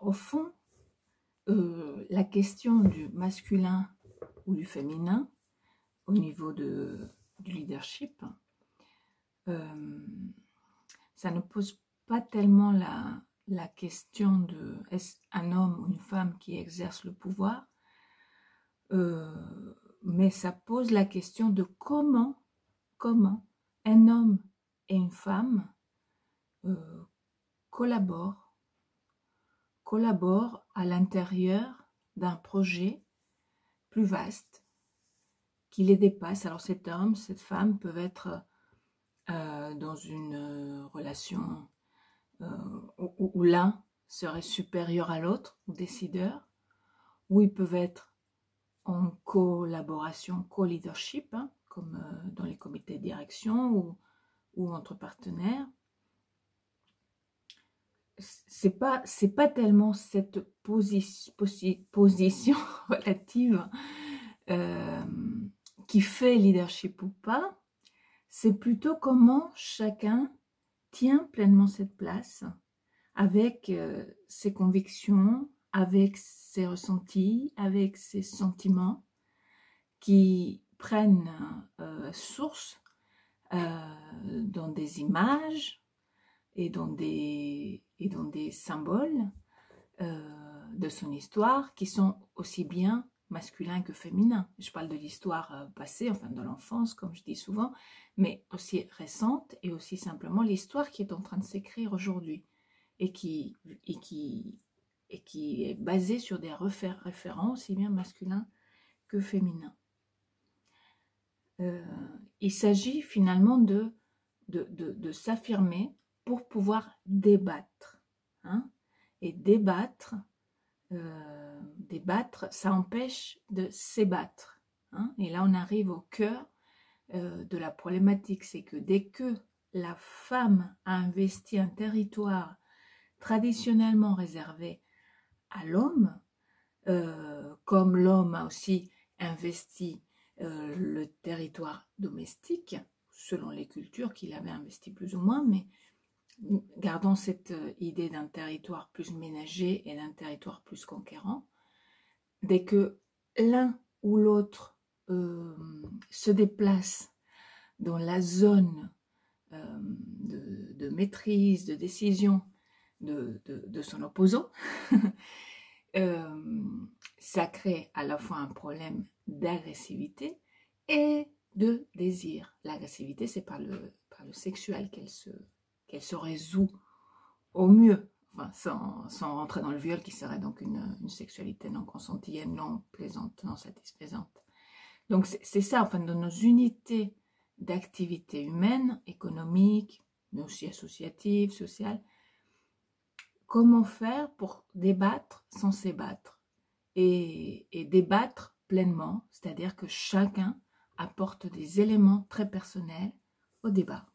au fond, la question du masculin ou du féminin au niveau du leadership, ça ne pose pas tellement la question de est-ce un homme ou une femme qui exerce le pouvoir, mais ça pose la question de comment un homme et une femme collaborent à l'intérieur d'un projet plus vaste qui les dépasse. Alors cet homme, cette femme peuvent être dans une relation où l'un serait supérieur à l'autre, ou décideur, où ils peuvent être en collaboration, co-leadership, hein, comme dans les comités de direction ou entre partenaires. C'est pas tellement cette position relative qui fait leadership ou pas, c'est plutôt comment chacun tient pleinement cette place avec ses convictions, avec ses ressentis, avec ses sentiments qui prennent source dans des images et dans des symboles de son histoire qui sont aussi bien masculins que féminins. Je parle de l'histoire passée, enfin de l'enfance, comme je dis souvent, mais aussi récente et aussi simplement l'histoire qui est en train de s'écrire aujourd'hui et qui est basée sur des référents aussi bien masculins que féminins. Il s'agit finalement de s'affirmer pour pouvoir débattre. Hein, et débattre, ça empêche de s'ébattre. Hein, et là, on arrive au cœur de la problématique, c'est que dès que la femme a investi un territoire traditionnellement réservé à l'homme, comme l'homme a aussi investi le territoire domestique, selon les cultures qu'il avait investi plus ou moins, mais gardons cette idée d'un territoire plus ménager et d'un territoire plus conquérant. Dès que l'un ou l'autre se déplace dans la zone de maîtrise, de décision de son opposant, ça crée à la fois un problème d'agressivité et de désir. L'agressivité, c'est par le sexuel qu'elle se résout au mieux, enfin, sans rentrer dans le viol qui serait donc une sexualité non consentie et non plaisante, non satisfaisante. Donc c'est ça, enfin, dans nos unités d'activité humaine, économique, mais aussi associative, sociale, comment faire pour débattre sans s'ébattre et débattre pleinement, c'est-à-dire que chacun apporte des éléments très personnels au débat.